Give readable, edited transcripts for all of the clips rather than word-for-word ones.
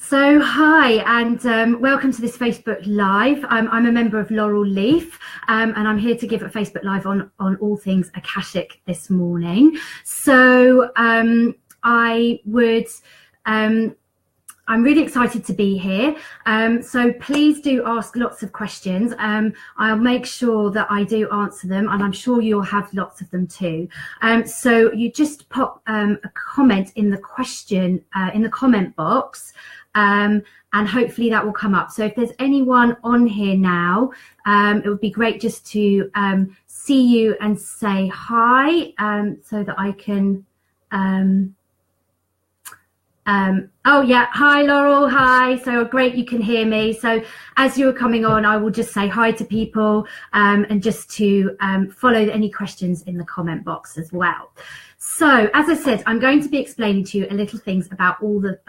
So hi and welcome to this Facebook Live. I'm a member of Laurel Leaf and I'm here to give a Facebook Live on all things Akashic this morning. So I'm really excited to be here. So please do ask lots of questions. I'll make sure that I do answer them, and I'm sure you'll have lots of them too. So you just pop a comment in the question in the comment box, and hopefully that will come up. So if there's anyone on here now, it would be great just to see you and say hi, so that I can. Oh yeah, hi Laurel, hi. So great you can hear me. So as you're coming on, I will just say hi to people and just to follow any questions in the comment box as well. So as I said, I'm going to be explaining to you a little things about all the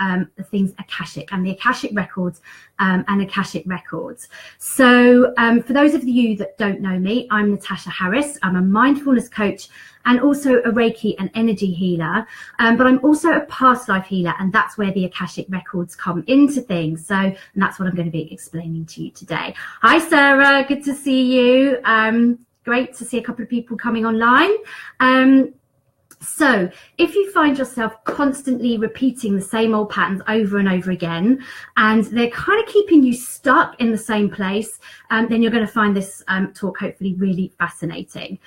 things Akashic and the Akashic Records and Akashic Records. So for those of you that don't know me, I'm Natasha Harris. I'm a mindfulness coach and also a Reiki and energy healer, but I'm also a past life healer, and that's where the Akashic Records come into things. So, and that's what I'm going to be explaining to you today. Hi Sarah, good to see you. Great to see a couple of people coming online. So if you find yourself constantly repeating the same old patterns over and over again, and they're kind of keeping you stuck in the same place, then you're going to find this talk hopefully really fascinating.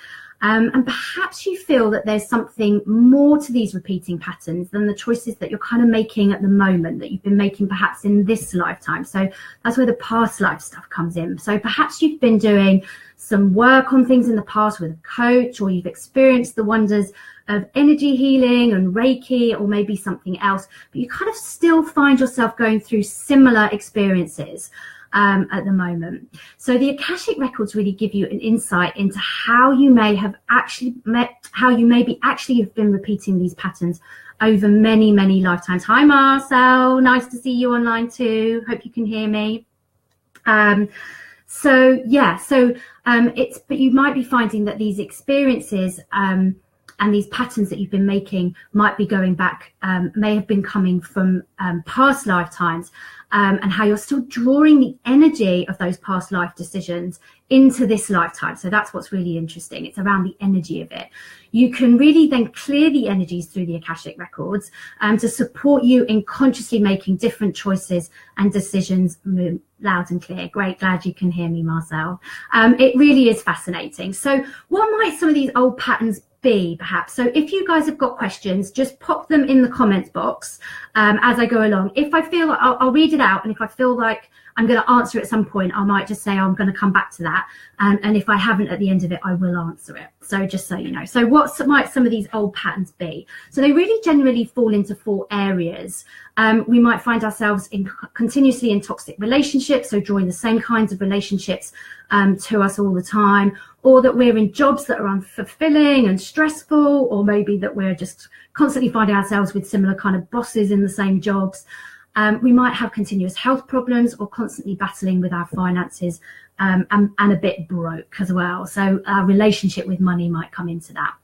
And perhaps you feel that there's something more to these repeating patterns than the choices that you're kind of making at the moment, that you've been making perhaps in this lifetime. So that's where the past life stuff comes in. So perhaps you've been doing some work on things in the past with a coach, or you've experienced the wonders of energy healing and Reiki, or maybe something else, but you kind of still find yourself going through similar experiences at the moment. So the Akashic Records really give you an insight into how you may have actually have been repeating these patterns over many, many lifetimes. Hi Marcel, nice to see you online too. Hope you can hear me. But you might be finding that these experiences and these patterns that you've been making might be going back, may have been coming from past lifetimes, and how you're still drawing the energy of those past life decisions into this lifetime. So that's what's really interesting. It's around the energy of it. You can really then clear the energies through the Akashic Records to support you in consciously making different choices and decisions. Loud and clear. Great, glad you can hear me, Marcel. It really is fascinating. So what might some of these old patterns be, perhaps? So if you guys have got questions, just pop them in the comments box as I go along. If I feel like I'll read it out, and if I feel like I'm going to answer it at some point, I might just say I'm going to come back to that, and if I haven't at the end of it, I will answer it. So just so you know. So what might some of these old patterns be? So they really generally fall into 4 areas. We might find ourselves continuously in toxic relationships, so drawing the same kinds of relationships to us all the time, or that we're in jobs that are unfulfilling and stressful, or maybe that we're just constantly finding ourselves with similar kind of bosses in the same jobs. We might have continuous health problems, or constantly battling with our finances, and a bit broke as well. So our relationship with money might come into that.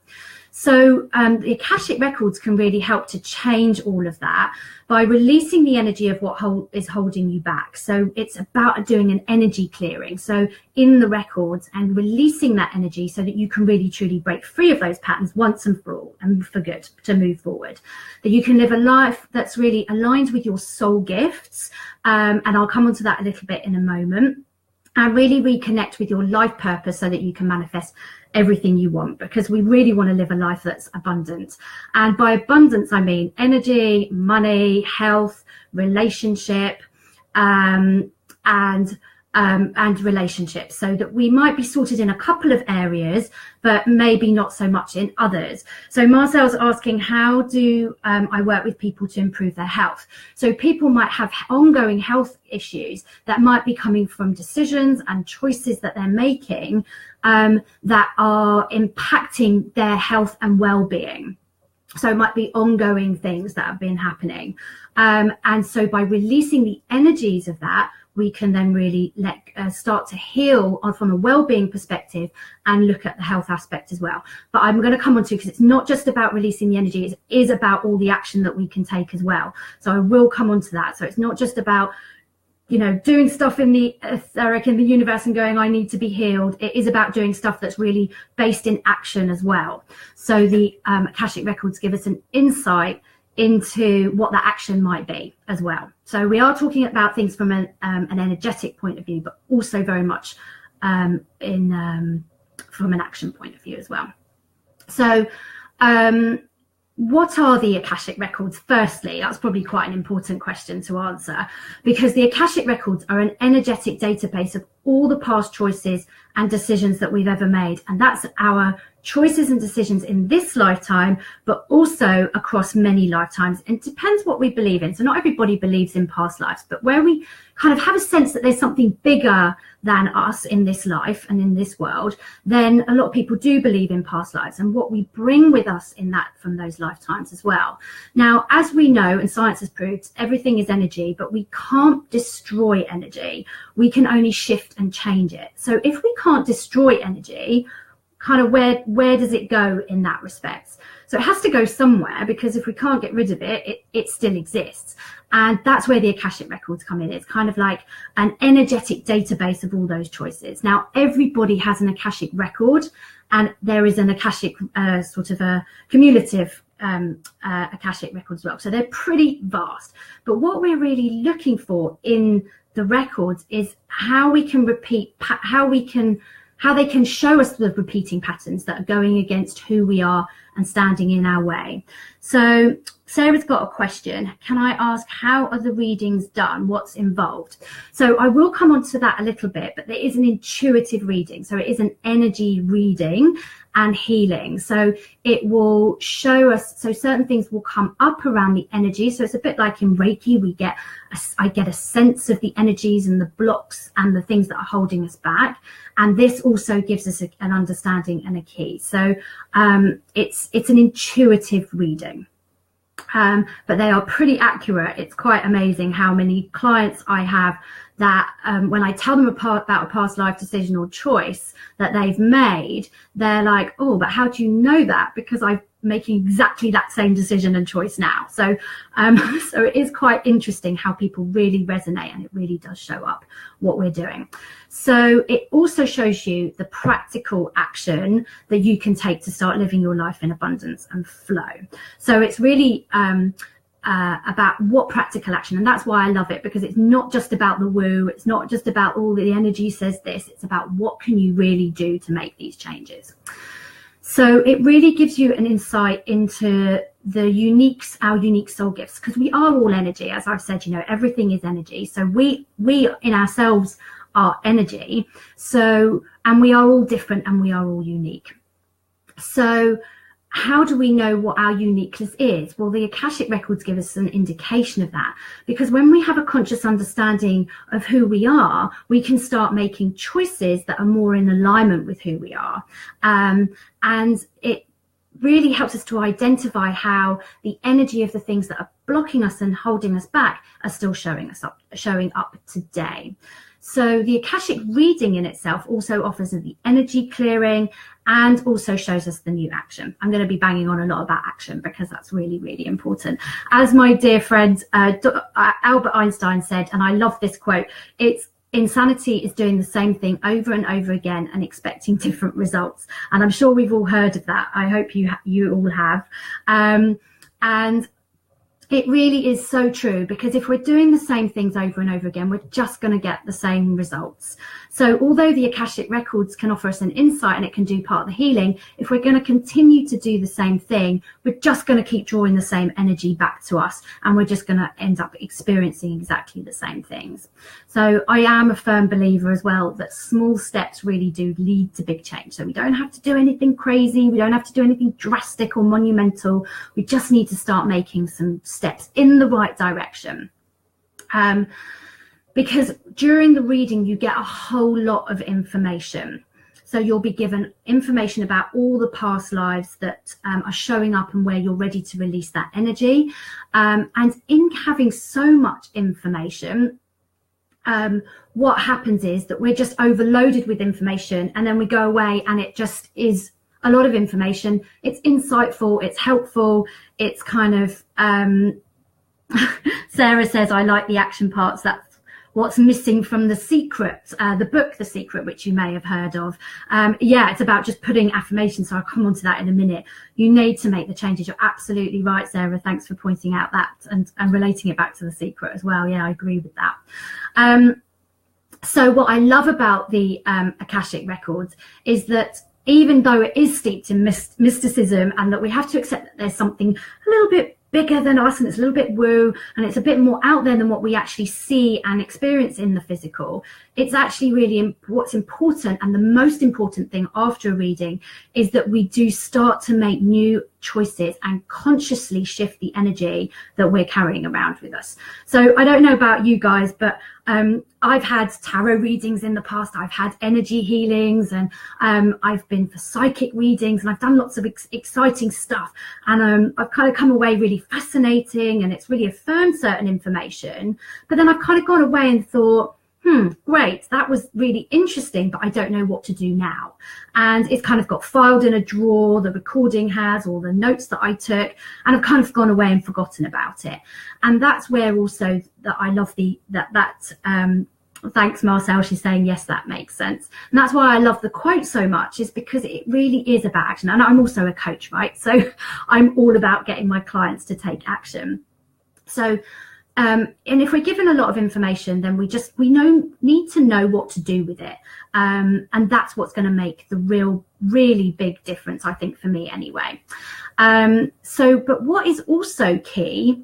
So the Akashic Records can really help to change all of that by releasing the energy of what is holding you back. So it's about doing an energy clearing, so in the records, and releasing that energy so that you can really truly break free of those patterns once and for all, and for good, to move forward. That you can live a life that's really aligned with your soul gifts, and I'll come onto that a little bit in a moment. And really reconnect with your life purpose so that you can manifest everything you want, because we really want to live a life that's abundant. And by abundance, I mean energy, money, health, relationship, and relationships, so that we might be sorted in a couple of areas, but maybe not so much in others. So Marcel's asking, how do I work with people to improve their health? So people might have ongoing health issues that might be coming from decisions and choices that they're making that are impacting their health and well-being. So it might be ongoing things that have been happening. And so by releasing the energies of that, we can then really start to heal from a well-being perspective and look at the health aspect as well. But I'm going to come on to, because it's not just about releasing the energy, it is about all the action that we can take as well. So I will come on to that. So it's not just about, you know, doing stuff in the etheric, in the universe, and going, I need to be healed. It is about doing stuff that's really based in action as well. So the Akashic Records give us an insight into what that action might be as well. So we are talking about things from an energetic point of view, but also very much from an action point of view as well. So what are the Akashic Records? Firstly, that's probably quite an important question to answer, because the Akashic Records are an energetic database of all the past choices and decisions that we've ever made. And that's our choices and decisions in this lifetime, but also across many lifetimes. And it depends what we believe in. So not everybody believes in past lives, but where we kind of have a sense that there's something bigger than us in this life and in this world, then a lot of people do believe in past lives and what we bring with us in that from those lifetimes as well. Now, as we know, and science has proved, everything is energy, but we can't destroy energy. We can only shift and change it. So if we can't destroy energy, kind of where does it go in that respect? So it has to go somewhere, because if we can't get rid of it, it still exists. And that's where the Akashic Records come in. It's kind of like an energetic database of all those choices. Now, everybody has an Akashic record, and there is an Akashic sort of a cumulative Akashic record as well. So they're pretty vast. But what we're really looking for in the records is how we can repeat, how they can show us the repeating patterns that are going against who we are and standing in our way. So Sarah's got a question. Can I ask, how are the readings done? What's involved? So I will come on to that a little bit, but there is an intuitive reading. So it is an energy reading and healing. So it will show us, so certain things will come up around the energy. So it's a bit like in Reiki, I get a sense of the energies and the blocks and the things that are holding us back. And this also gives us an understanding and a key. So it's an intuitive reading. But they are pretty accurate. It's quite amazing how many clients I have that when I tell them about a past life decision or choice that they've made, they're like, oh, but how do you know that? Because I'm making exactly that same decision and choice now. So so it is quite interesting how people really resonate, and it really does show up what we're doing. So it also shows you the practical action that you can take to start living your life in abundance and flow. So it's really about what practical action, and that's why I love it, because it's not just about the woo, it's not just about all the energy says this, it's about what can you really do to make these changes. So it really gives you an insight into our unique soul gifts, because we are all energy. As I've said, you know, everything is energy. So we in ourselves are energy. So, and we are all different and we are all unique. So how do we know what our uniqueness is? Well, the Akashic Records give us an indication of that, because when we have a conscious understanding of who we are, we can start making choices that are more in alignment with who we are. And it really helps us to identify how the energy of the things that are blocking us and holding us back are still showing up today. So the Akashic reading in itself also offers the energy clearing and also shows us the new action. I'm going to be banging on a lot about action because that's really, really important. As my dear friend Albert Einstein said, and I love this quote, it's insanity is doing the same thing over and over again and expecting different results. And I'm sure we've all heard of that. I hope you all have. And it really is so true, because if we're doing the same things over and over again, we're just going to get the same results. So although the Akashic Records can offer us an insight and it can do part of the healing, if we're going to continue to do the same thing, we're just going to keep drawing the same energy back to us, and we're just going to end up experiencing exactly the same things. So I am a firm believer as well that small steps really do lead to big change. So we don't have to do anything crazy. We don't have to do anything drastic or monumental. We just need to start making some steps in the right direction. Because during the reading, you get a whole lot of information. So you'll be given information about all the past lives that are showing up and where you're ready to release that energy. And in having so much information, what happens is that we're just overloaded with information, and then we go away and it just is a lot of information. It's insightful, it's helpful, it's kind of Sarah says, I like the action parts. That's what's missing from The Secret, the book The Secret, which you may have heard of. Yeah, it's about just putting affirmation, so I'll come on to that in a minute. You need to make the changes. You're absolutely right, Sarah. Thanks for pointing out that and relating it back to The Secret as well. Yeah, I agree with that. So what I love about the Akashic Records is that even though it is steeped in mysticism, and that we have to accept that there's something a little bit bigger than us, and it's a little bit woo, and it's a bit more out there than what we actually see and experience in the physical, it's actually really what's important, and the most important thing after a reading is that we do start to make new choices and consciously shift the energy that we're carrying around with us. So I don't know about you guys, but I've had tarot readings in the past, I've had energy healings, and I've been for psychic readings, and I've done lots of exciting stuff, and I've kind of come away really fascinating, and it's really affirmed certain information. But then I've kind of gone away and thought, great, that was really interesting, but I don't know what to do now. And it's kind of got filed in a drawer, the recording has, all the notes that I took, and I've kind of gone away and forgotten about it. And that's where also that I love thanks Marcel, she's saying yes, that makes sense. And that's why I love the quote so much, is because it really is about action. And I'm also a coach, right? So I'm all about getting my clients to take action. So and if we're given a lot of information, then we need to know what to do with it. And that's what's going to make the really big difference, I think, for me anyway. But what is also key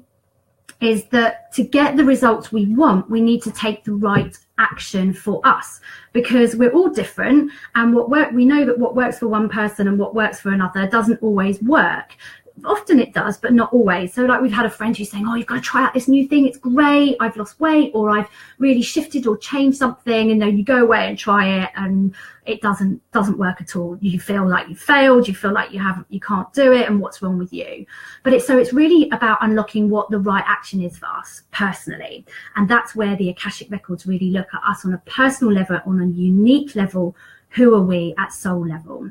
is that to get the results we want, we need to take the right action for us, because we're all different, and we know that what works for one person and what works for another doesn't always work. Often it does, but not always. So like, we've had a friend who's saying, oh, you've got to try out this new thing, it's great, I've lost weight, or I've really shifted or changed something, and then you go away and try it and it doesn't work at all. You feel like you failed, you feel like you can't do it, and what's wrong with you? But it's really about unlocking what the right action is for us personally. And that's where the Akashic Records really look at us on a personal level, on a unique level. Who are we at soul level?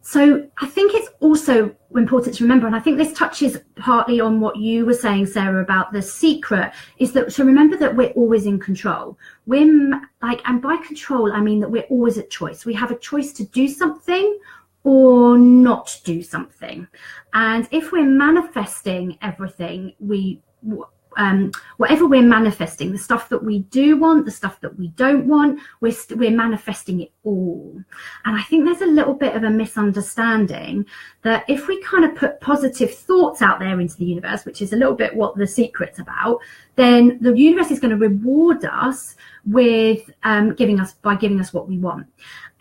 So I think it's also important to remember, and I think this touches partly on what you were saying, Sarah, about The Secret, is that to remember that we're always in control. And by control, I mean that we're always at choice. We have a choice to do something or not do something. And if we're manifesting everything, whatever we're manifesting, the stuff that we do want, the stuff that we don't want, we're manifesting it all. And I think there's a little bit of a misunderstanding that if we kind of put positive thoughts out there into the universe, which is a little bit what The Secret's about, then the universe is going to reward us with giving us what we want.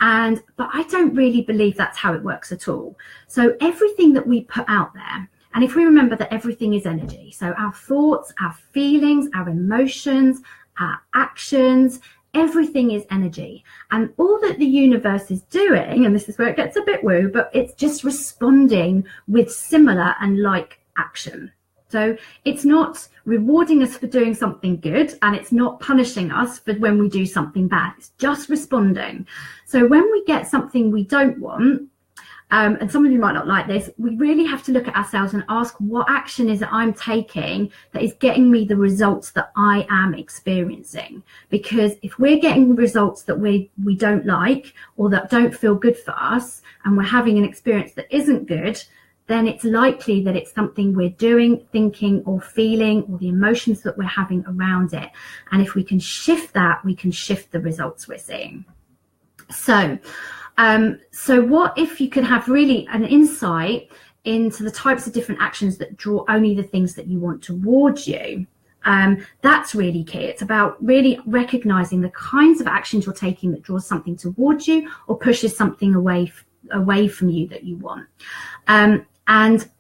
But I don't really believe that's how it works at all. So everything that we put out there, and if we remember that everything is energy, so our thoughts, our feelings, our emotions, our actions, everything is energy. And all that the universe is doing, and this is where it gets a bit woo, but it's just responding with similar and like action. So it's not rewarding us for doing something good, and it's not punishing us for when we do something bad. It's just responding. So when we get something we don't want, and some of you might not like this, we really have to look at ourselves and ask, what action is it I'm taking that is getting me the results that I am experiencing? Because if we're getting results that we don't like, or that don't feel good for us, and we're having an experience that isn't good, then it's likely that it's something we're doing, thinking, or feeling, or the emotions that we're having around it. And if we can shift that, we can shift the results we're seeing. So what if you could have really an insight into the types of different actions that draw only the things that you want towards you? That's really key. It's about really recognizing the kinds of actions you're taking that draws something towards you or pushes something away from you that you want. And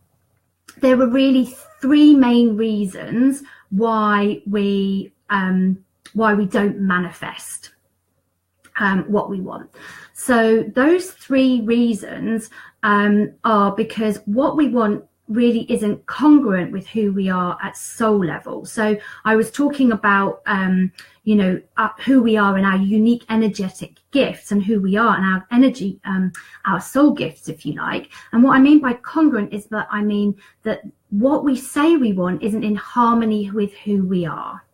there are really three main reasons why we don't manifest what we want. So those three reasons are because what we want really isn't congruent with who we are at soul level. So I was talking about, who we are in our unique energetic gifts and who we are and our energy, our soul gifts, if you like. And what I mean by congruent is that I mean that what we say we want isn't in harmony with who we are.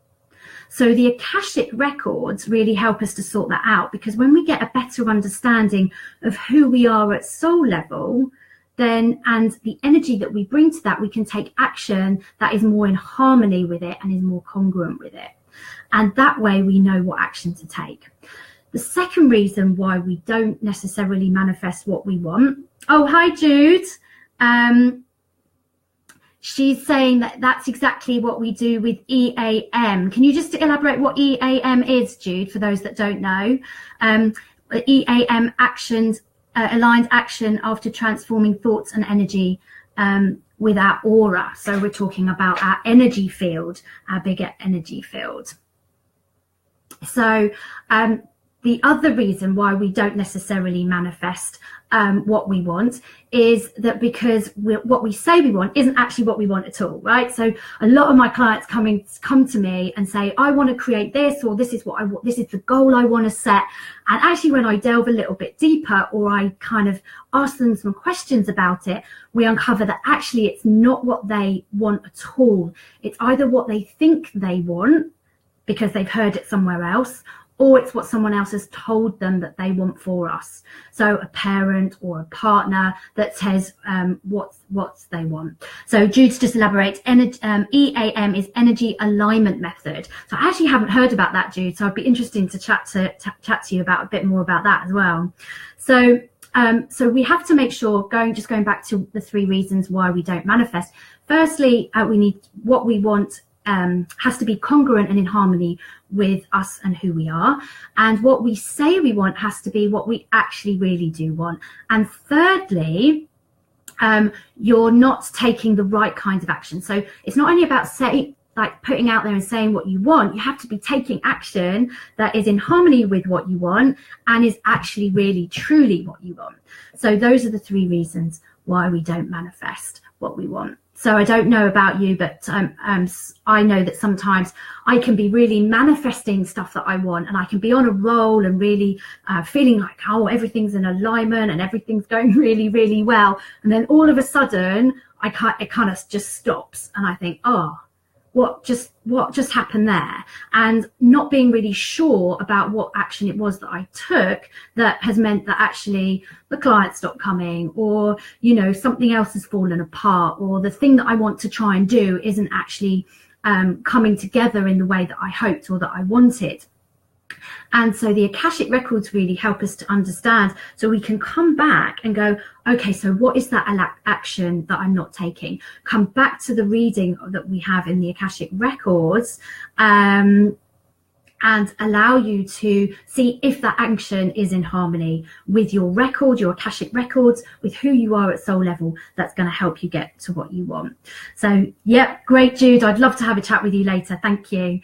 So the Akashic Records really help us to sort that out, because when we get a better understanding of who we are at soul level, then, and the energy that we bring to that, we can take action that is more in harmony with it and is more congruent with it. And that way we know what action to take. The second reason why we don't necessarily manifest what we want. Oh, hi, Jude. She's saying that that's exactly what we do with EAM. Can you just elaborate what EAM is, Jude, for those that don't know? EAM actions, aligned action after transforming thoughts and energy with our aura. So we're talking about our energy field, our bigger energy field. So the other reason why we don't necessarily manifest what we want is that because what we say we want isn't actually what we want at all, right? So a lot of my clients come to me and say, I want to create this, or this is what I want, this is the goal I want to set. And actually when I delve a little bit deeper, or I kind of ask them some questions about it, we uncover that actually it's not what they want at all. It's either what they think they want because they've heard it somewhere else, or it's what someone else has told them that they want for us. So a parent or a partner that says what they want. So Jude's just elaborate, EAM is energy alignment method. So I actually haven't heard about that, Jude. So I'd be interested to chat to you about a bit more about that as well. So we have to make sure, going back to the three reasons why we don't manifest. Firstly, we need what we want has to be congruent and in harmony with us and who we are. And what we say we want has to be what we actually really do want. And thirdly, you're not taking the right kinds of action. So it's not only about putting out there and saying what you want. You have to be taking action that is in harmony with what you want and is actually really truly what you want. So those are the three reasons why we don't manifest what we want. So I don't know about you, but I know that sometimes I can be really manifesting stuff that I want, and I can be on a roll and really feeling like, oh, everything's in alignment and everything's going really, really well. And then all of a sudden, it kind of just stops, and I think, oh, what just happened there? And not being really sure about what action it was that I took that has meant that actually the client stopped coming, or something else has fallen apart, or the thing that I want to try and do isn't actually coming together in the way that I hoped or that I wanted. And so the Akashic Records really help us to understand, so we can come back and go, okay, so what is that action that I'm not taking? Come back to the reading that we have in the Akashic Records and allow you to see if that action is in harmony with your record, your Akashic Records, with who you are at soul level. That's going to help you get to what you want. So, yeah, great, Jude. I'd love to have a chat with you later. Thank you.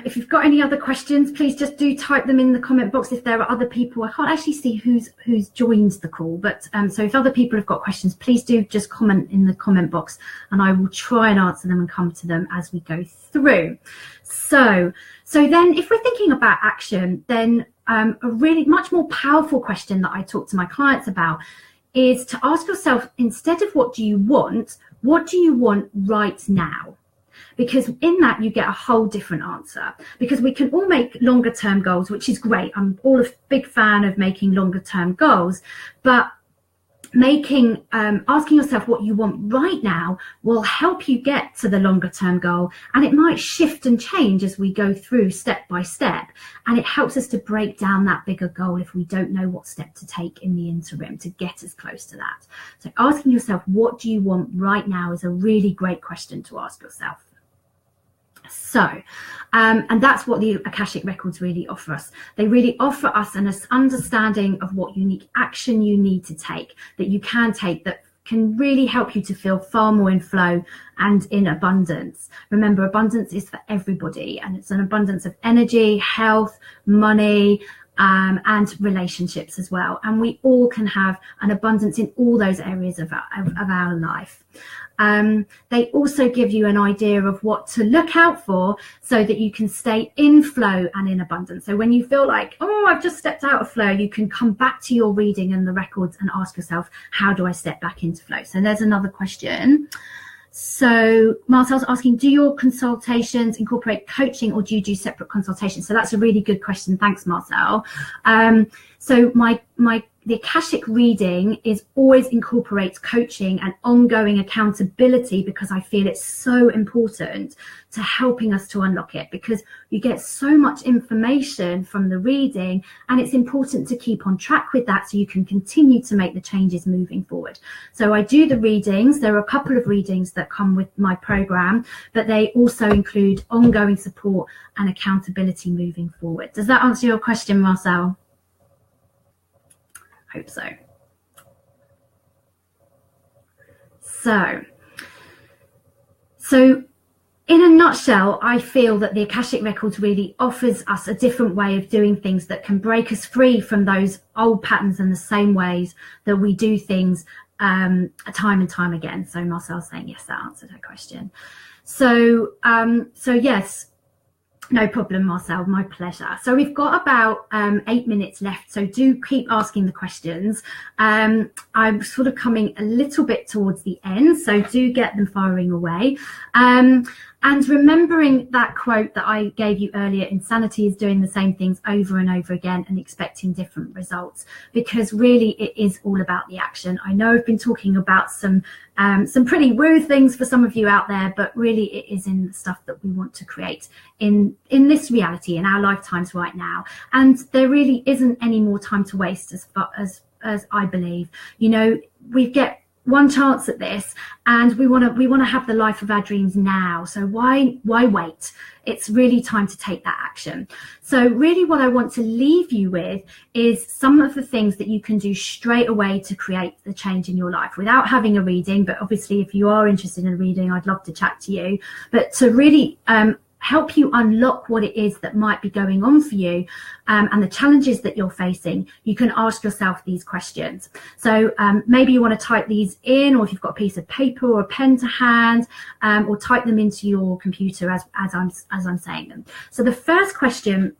If you've got any other questions, please just do type them in the comment box. If there are other people, I can't actually see who's joined the call, but so if other people have got questions, please do just comment in the comment box, and I will try and answer them and come to them as we go through. So then if we're thinking about action, then a really much more powerful question that I talk to my clients about is to ask yourself, instead of what do you want right now? Because in that you get a whole different answer, because we can all make longer term goals, which is great. I'm all a big fan of making longer term goals, but asking yourself what you want right now will help you get to the longer term goal, and it might shift and change as we go through step by step, and it helps us to break down that bigger goal if we don't know what step to take in the interim to get us close to that. So asking yourself what do you want right now is a really great question to ask yourself. So, and that's what the Akashic Records really offer us. They really offer us an understanding of what unique action you need to take, that you can take, that can really help you to feel far more in flow and in abundance. Remember, abundance is for everybody, and it's an abundance of energy, health, money, and relationships as well. And we all can have an abundance in all those areas of our life. They also give you an idea of what to look out for so that you can stay in flow and in abundance. So when you feel like, oh, I've just stepped out of flow, you can come back to your reading and the records and ask yourself, how do I step back into flow? So there's another question. So Marcel's asking, do your consultations incorporate coaching or do you do separate consultations? So that's a really good question. Thanks, Marcel. So the Akashic reading always incorporates coaching and ongoing accountability, because I feel it's so important to helping us to unlock it, because you get so much information from the reading and it's important to keep on track with that so you can continue to make the changes moving forward. So I do the readings. There are a couple of readings that come with my program, but they also include ongoing support and accountability moving forward. Does that answer your question, Marcel? Hope so. So in a nutshell, I feel that the Akashic Records really offers us a different way of doing things that can break us free from those old patterns and the same ways that we do things time and time again. So Marcel's saying, yes, that answered her question. So yes. No problem, Marcel, my pleasure. So we've got about 8 minutes left, so do keep asking the questions. I'm sort of coming a little bit towards the end, so do get them firing away. And remembering that quote that I gave you earlier, insanity is doing the same things over and over again and expecting different results, because really it is all about the action. I know I've been talking about some pretty woo things for some of you out there, but really it is in the stuff that we want to create in this reality, in our lifetimes right now. And there really isn't any more time to waste, as I believe. You know, we get one chance at this, and we want to have the life of our dreams now. So why wait? It's really time to take that action. So really what I want to leave you with is some of the things that you can do straight away to create the change in your life without having a reading. But obviously, if you are interested in a reading, I'd love to chat to you. But to really help you unlock what it is that might be going on for you, and the challenges that you're facing, you can ask yourself these questions. So maybe you want to type these in, or if you've got a piece of paper or a pen to hand, or type them into your computer as I'm saying them. So the first question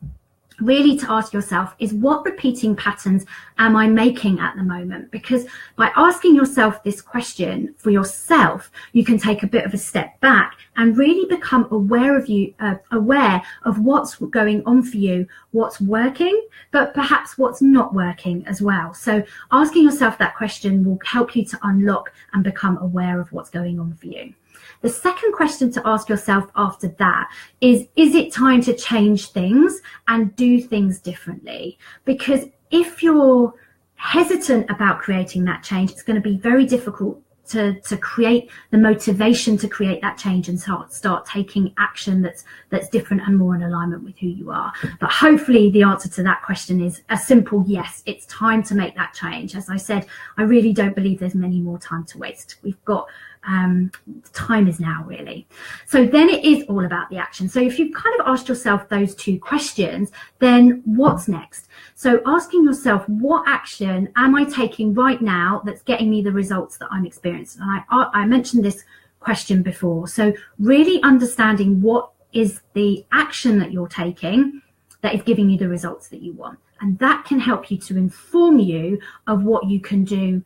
really to ask yourself is, what repeating patterns am I making at the moment? Because by asking yourself this question for yourself, you can take a bit of a step back and really become aware of what's going on for you, what's working, but perhaps what's not working as well. So asking yourself that question will help you to unlock and become aware of what's going on for you. The second question to ask yourself after that is it time to change things and do things differently? Because if you're hesitant about creating that change, it's going to be very difficult to create the motivation to create that change and start taking action that's different and more in alignment with who you are. But hopefully the answer to that question is a simple yes. It's time to make that change. As I said, I really don't believe there's many more time to waste. We've got time is now, really. So then it is all about the action. So if you've kind of asked yourself those two questions, then what's next? So asking yourself, what action am I taking right now that's getting me the results that I'm experiencing? And I mentioned this question before. So really understanding what is the action that you're taking that is giving you the results that you want. And that can help you to inform you of what you can do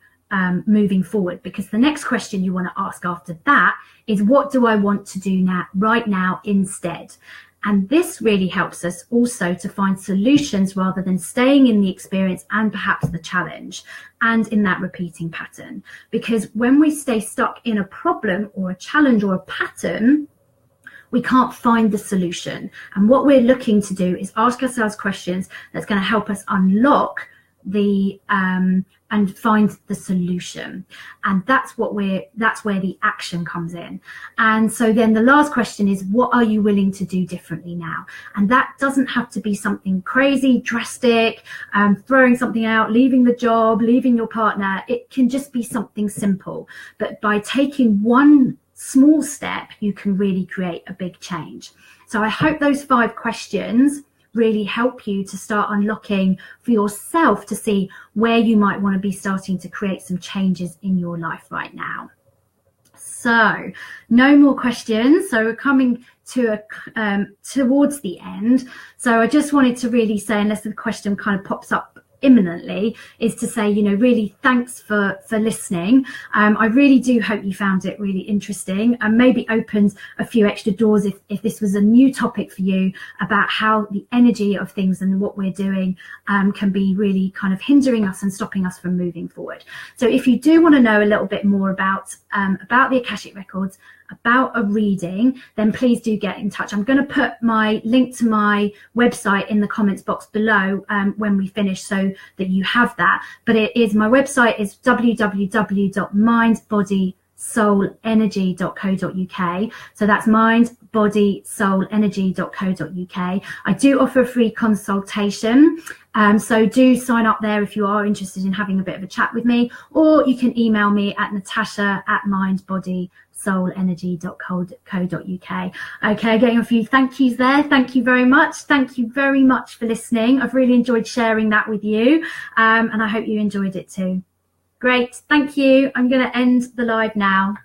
moving forward, because the next question you want to ask after that is, what do I want to do right now instead? And this really helps us also to find solutions rather than staying in the experience and perhaps the challenge and in that repeating pattern. Because when we stay stuck in a problem or a challenge or a pattern, we can't find the solution. And what we're looking to do is ask ourselves questions that's going to help us unlock the and find the solution. And that's where the action comes in. And so then the last question is, what are you willing to do differently now? And that doesn't have to be something crazy, drastic, throwing something out, leaving the job, leaving your partner. It can just be something simple. But by taking one small step, you can really create a big change. So I hope those 5 questions really help you to start unlocking for yourself to see where you might want to be starting to create some changes in your life right now. So no more questions. So we're coming to towards the end. So I just wanted to really say, unless the question kind of pops up imminently, is to say, really thanks for listening. I really do hope you found it really interesting and maybe opened a few extra doors if this was a new topic for you, about how the energy of things and what we're doing can be really kind of hindering us and stopping us from moving forward. So if you do want to know a little bit more about the Akashic Records, about a reading, then please do get in touch. I'm going to put my link to my website in the comments box below when we finish, so that you have that. But my website is www.mindbodysoulenergy.co.uk. So that's mindbodysoulenergy.co.uk. I do offer a free consultation. So do sign up there if you are interested in having a bit of a chat with me, or you can email me at natasha@mindbodysoulenergy.co.uk. Okay, getting a few thank yous there. Thank you very much. Thank you very much for listening. I've really enjoyed sharing that with you, and I hope you enjoyed it too. Great, thank you. I'm going to end the live now.